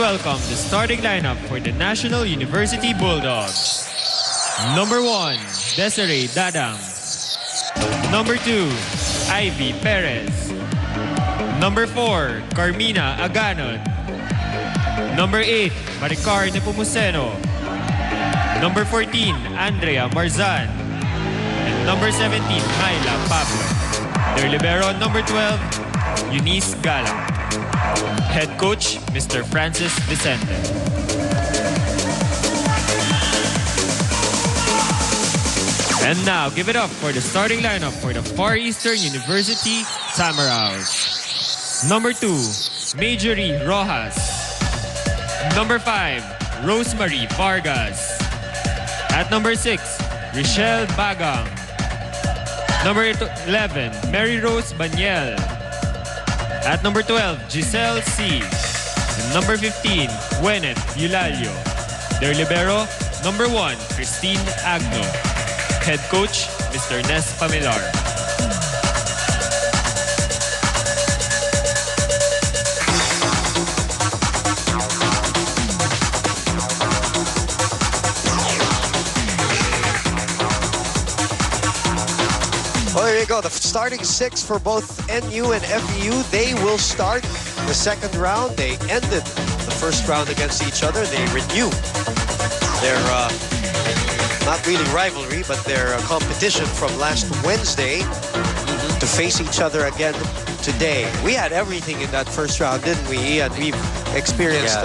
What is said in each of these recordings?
welcome the starting lineup for the National University Bulldogs. Number 1, Desiree Dadang. Number 2, Ivy Perez. Number 4, Carmina Aganon. Number 8, Maricar Nepomuceno. Number 14, Andrea Marzan. And number 17, Myla Pablo. Their libero, number 12, Eunice Galang. Head coach, Mr. Francis Vicente. And now, give it up for the starting lineup for the Far Eastern University Tamaraws. Number 2, Majorie Rojas. Number 5, Rosemary Vargas. At number 6, Richelle Bagang. Number 11, Mary Rose Banyel. At number 12, Giselle C. And number 15, Gwyneth Eulalio. Their libero, number 1, Christine Agno. Head coach, Mr. Nes Pamilar. Well, there you go. The starting 6 for both NU and FEU. They will start the second round. They ended the first round against each other. They renew their, not really rivalry, but their competition from last Wednesday to face each other again today. We had everything in that first round, didn't we, Ian? We've experienced,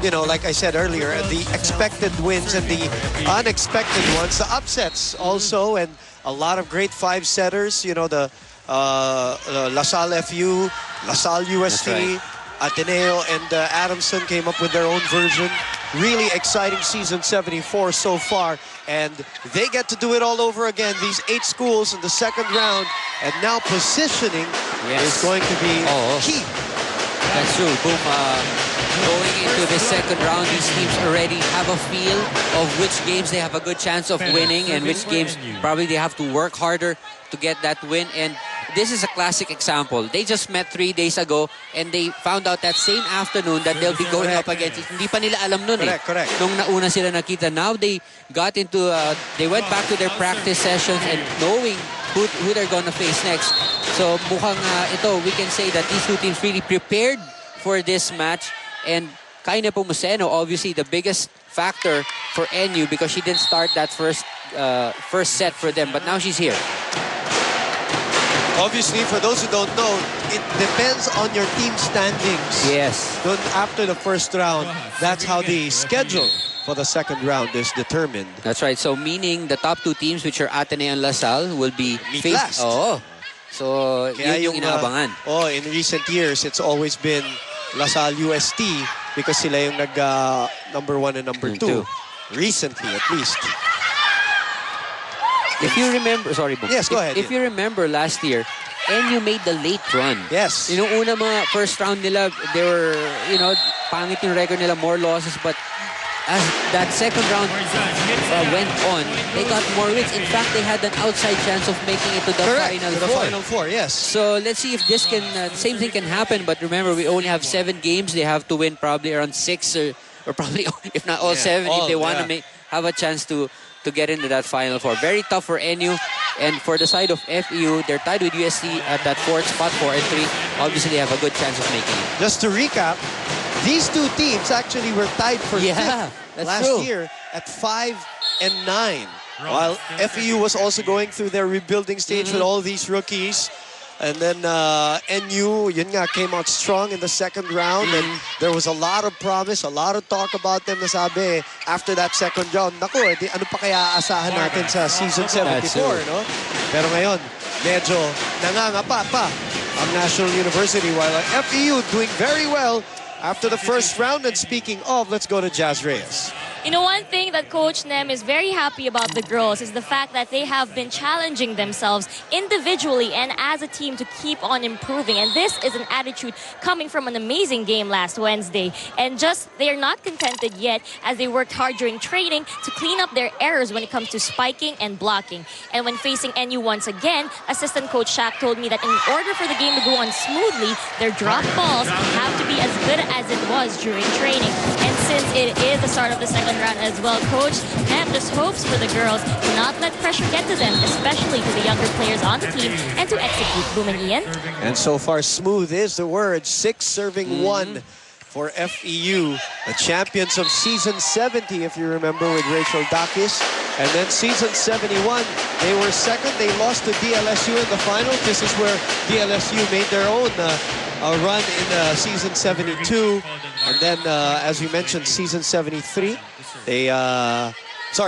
you know, like I said earlier, the expected wins and the unexpected ones, the upsets also, and a lot of great 5-setters, you know, the LaSalle FU, LaSalle UST, right. Ateneo and Adamson came up with their own version. Really exciting season 74 so far, and they get to do it all over again. These 8 schools in the second round, and now positioning is going to be key. That's true. Boom. Going into the second round, these teams already have a feel of which games they have a good chance of winning and which games probably they have to work harder to get that win. And this is a classic example. They just met 3 days ago and they found out that same afternoon that they'll be going up against it. Hindi pa nila alam nun correct. Nung nauna sila nakita. Now they got into, they went back to their practice sessions and knowing who they're gonna face next. So mukhang ito, we can say that these 2 teams really prepared for this match. And Kai Nepomuceno, obviously the biggest factor for NU because she didn't start that first set for them, but now she's here. Obviously, for those who don't know, it depends on your team standings. Yes. Then after the first round, that's how the schedule for the second round is determined. That's right. So meaning the top 2 teams, which are Ateneo and LaSalle, will be last. So yun yung inaabangan. In recent years, it's always been LaSalle UST because sila yung number 1 and number 2. Recently, at least. If you remember, sorry, Boom. Yes, go ahead. If you remember last year, NU made the late run. Yes. Yung una mga first round nila, they were, you know, pangit yung record nila, more losses, but as that second round went on, they got more wins. In fact, they had an outside chance of making it to the Final Four. Yes. So let's see if this can, same thing can happen. But remember, we only have 7 games. They have to win probably around 6 or probably, if not all 7, if they want to have a chance to get into that Final Four. Very tough for NU. And for the side of FEU, they're tied with UST at that 4th spot, 4 and 3. Obviously, they have a good chance of making it. Just to recap, these 2 teams actually were tied for 5th last year at 5 and 9. While FEU was also going through their rebuilding stage with all these rookies. And then NU, yun nga, came out strong in the second round. And there was a lot of promise, a lot of talk about them. Nasabi, after that second round, naku, ano pa kaya aasahan natin sa season 74, no? Pero ngayon, medyo nangangapa pa ang National University, while FEU doing very well after the first round. And speaking of, let's go to Jazz Reyes. You know, one thing that Coach Nem is very happy about the girls is the fact that they have been challenging themselves individually and as a team to keep on improving. And this is an attitude coming from an amazing game last Wednesday. And just, they are not contented yet as they worked hard during training to clean up their errors when it comes to spiking and blocking. And when facing NU once again, assistant coach Shaq told me that in order for the game to go on smoothly, their drop balls have to be as good as it was during training. And since it is the start of the second round as well, Coach Nem just hopes for the girls to not let pressure get to them, especially to the younger players on the team, and to execute. Boom and Ian. And so far, smooth is the word. 6 serving 1 for FEU, the champions of season 70, if you remember, with Rachel Dakis. And then season 71, they were second. They lost to DLSU in the final. This is where DLSU made their own run in season 72. And then, as we mentioned, season 73,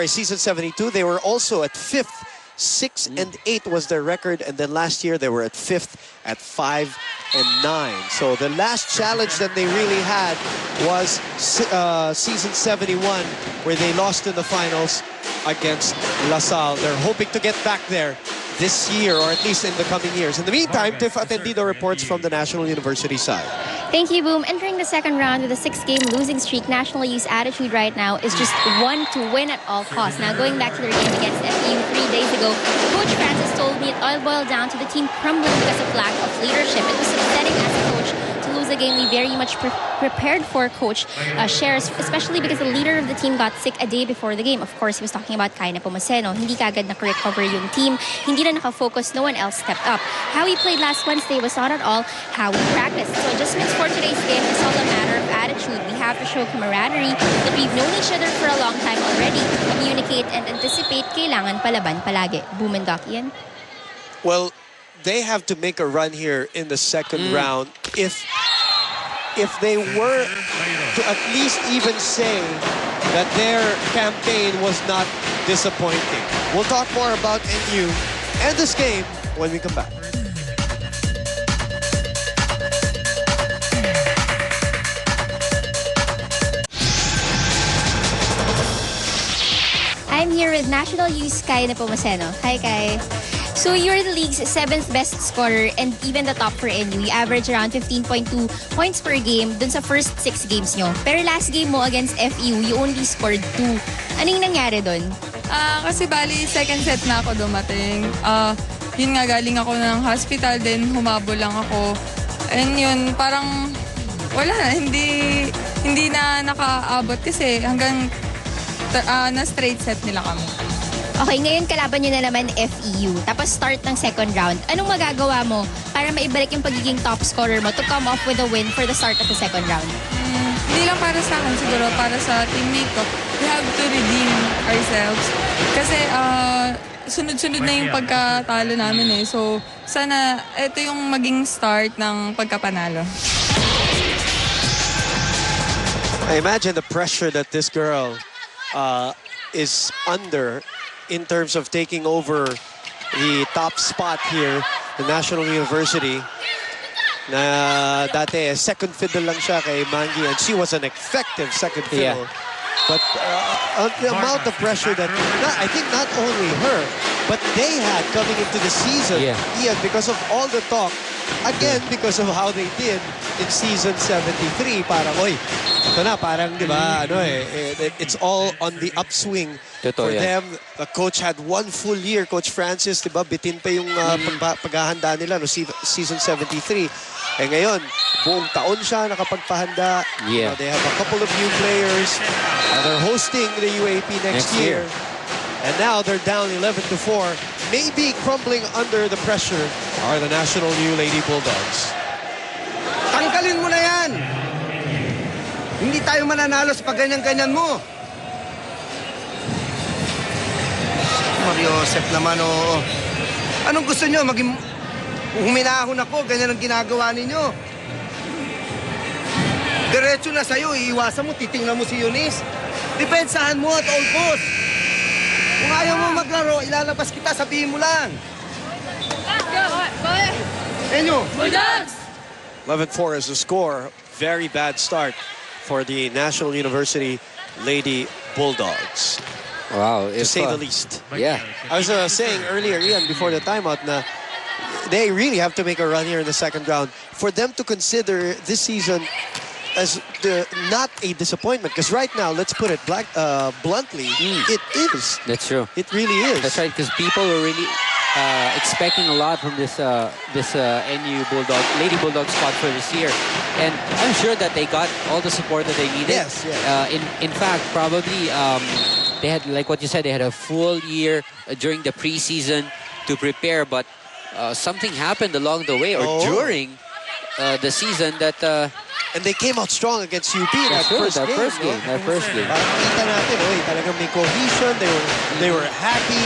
season 72, they were also at 5th. 6 and 8 was their record, and then last year they were at 5th at 5 and 9. So the last challenge that they really had was season 71, where they lost in the finals against LaSalle. They're hoping to get back there this year, or at least in the coming years. In the meantime, Tiff Atendido reports from the National University side. Thank you, Boom. Entering the second round with a 6-game losing streak, National U's attitude right now is just one to win at all costs. Now, going back to their game against FEU 3 days ago, Coach Francis told me it all boiled down to the team crumbling because of lack of leadership. It was upsetting as a coach to lose a game we very much prepared for, Coach shares, especially because the leader of the team got sick a day before the game. Of course, he was talking about Kaina Pomoceno. Hindi kagad naka-recover yung team. Hindi na naka-focus. No one else stepped up. How we played last Wednesday was not at all how we practiced. So adjustments for today's game is all a matter of attitude. We have to show camaraderie that we've known each other for a long time already. Communicate and anticipate. Kailangan palaban palagi. Boom and Doc, Ian? Well, they have to make a run here in the second round if they were to at least even say that their campaign was not disappointing. We'll talk more about NU and this game when we come back. I'm here with National U's Kai Nepomuceno. Hi, Kai. So you're the league's 7th best scorer and even the top for NU. You average around 15.2 points per game dun sa first 6 games nyo. Pero last game mo against FEU, you only scored 2. Anong nangyari dun? Kasi bali, second set na ako dumating. Yun nga, galing ako ng hospital, then humabol lang ako. And yun, parang wala na, hindi na nakaabot kasi hanggang na straight set nila kami. Okay, ngayon kalaban nyo na naman FEU. Tapos start ng second round. Anong magagawa mo para maibalik yung pagiging top scorer mo to come off with a win for the start of the second round? Hindi lang para sa akin, siguro para sa teammate ko. We have to redeem ourselves. Kasi sunod-sunod na yung pagkatalo namin eh. So, sana ito yung maging start ng pagkapanalo. I imagine the pressure that this girl is under in terms of taking over the top spot here, the National University. Na dati, second fiddle lang siya kay Mangi, and she was an effective second fiddle. Yeah. But the amount of pressure that, I think not only her, but they had coming into the season, Ian, because of all the talk, again, because of how they did in season 73, parang, oy, ito na, parang, di ba, it's all on the upswing for them. The coach had 1 full year, Coach Francis, di ba, bitin pa yung paghahanda nila no season 73. Eh ngayon, buong taon siya nakapagpahanda. Yeah. They have a couple of new players. They're hosting the UAP next year. And now they're down 11-4. Maybe crumbling under the pressure are the National U Lady Bulldogs. Tanggalin mo na yan! Hindi tayo mananalo sa pagganyan-ganyan mo. Mariosep naman, oo. Anong gusto nyo? Maging huminahon ako, ganyan ang ginagawa ninyo. Diretso na sa'yo, iiwasan mo, titingnan mo si Eunice. Depensahan mo at all cost. Kung ayaw mo maglaro, ilalabas kita, sabihin mo lang. Enyo! Bulldogs! 11-4 is the score. Very bad start for the National University Lady Bulldogs, Wow. to say the least. Yeah. I was saying earlier, Ian, before the timeout, na they really have to make a run here in the second round for them to consider this season as not a disappointment. Because right now, let's put it bluntly, it is. That's true. It really is. That's right, because people were really expecting a lot from this NU Lady Bulldog squad for this year, and I'm sure that they got all the support that they needed. Yes, yes. In fact, probably they had, like what you said, they had a full year during the preseason to prepare, but something happened along the way or during the season that. And they came out strong against UP in that first game. That first game. Parang kita natin, talagang may cohesion. They were happy.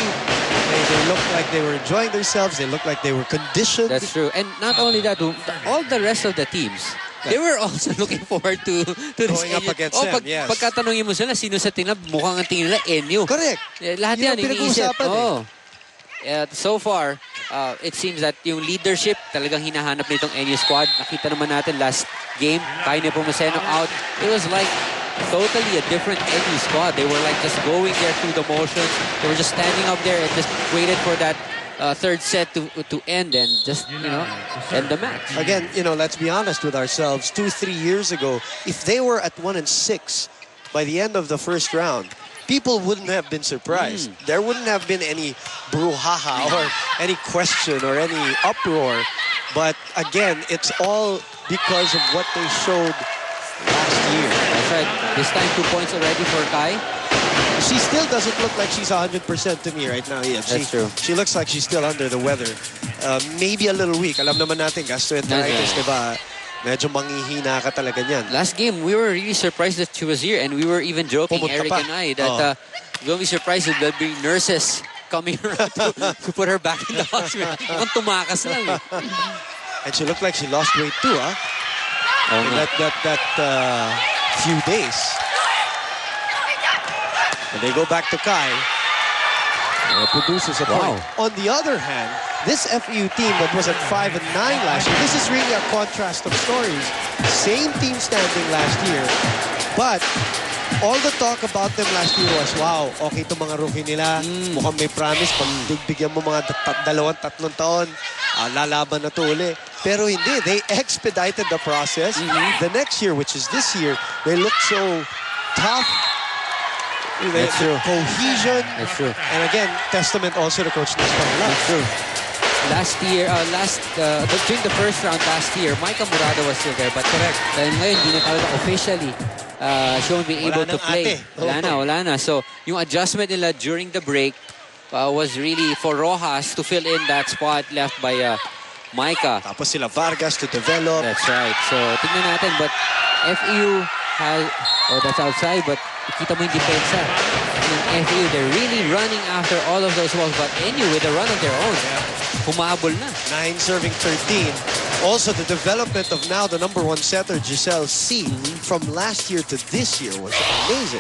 They looked like they were enjoying themselves. They looked like they were conditioned. That's true. And not only that, all the rest of the teams, they were also looking forward to this Going up NU. against them, yes. Pagkatanungin mo sila, sino sa tingin, mukhang ang tingin nila, NU. Correct. Lahat Yun yan, ang iniisip. pinag-uusapan So far, it seems that yung leadership talagang hinahanap nitong NU squad. Nakita naman natin last game, Kaya Nepomuceno out. It was like totally a different NU squad. They were like just going there through the motions. They were just standing up there and just waited for that third set to end and just, end the match. Again, let's be honest with ourselves. 2-3 years ago, if they were at 1-6 by the end of the first round, people wouldn't have been surprised. There wouldn't have been any brouhaha or any question or any uproar. But again, it's all because of what they showed last year. That's right. This time 2 points already for Kai. She still doesn't look like she's 100% to me right now, Ian. That's true. She looks like she's still under the weather. Maybe a little weak. Alam naman natin, gastroenteritis, diba? Medyo manghihina ka talaga niyan. Last game, we were really surprised that she was here, and we were even joking, Pumunta Eric pa. and I, that don't be surprised if there'll be nurses coming around to put her back in the hospital. Mukhang tumakas lang. And she looked like she lost weight too, Oh, in that few days. And they go back to Kai. And it produces a point. On the other hand, this FEU team that was at 5-9 last year, this is really a contrast of stories. Same team standing last year, but all the talk about them last year was, wow, okay itong mga rookie nila. Mukhang may promise. Pag bigyan mo mga 2-3 taon, lalaban na to uli. Pero hindi. They expedited the process. The next year, which is this year, they looked so tough. That's true. Cohesion. That's true. And again, testament also to Coach Nestor. That's true. Last year, during the first round last year, Micah Murado was still there. But correct. Dahil ngayon, hindi na talaga officially she won't be able to play. Wala na. So, yung adjustment nila during the break was really for Rojas to fill in that spot left by Micah. Tapos sila Vargas to develop. That's right. So, tingnan natin. But FEU has... that's outside, but kita mo yung depensa. Yung FEU, they're really running after all of those balls. But NU, with a run of their own, humabol na. 9 serving 13. Also, the development of now the #1 setter, Giselle C, from last year to this year was amazing.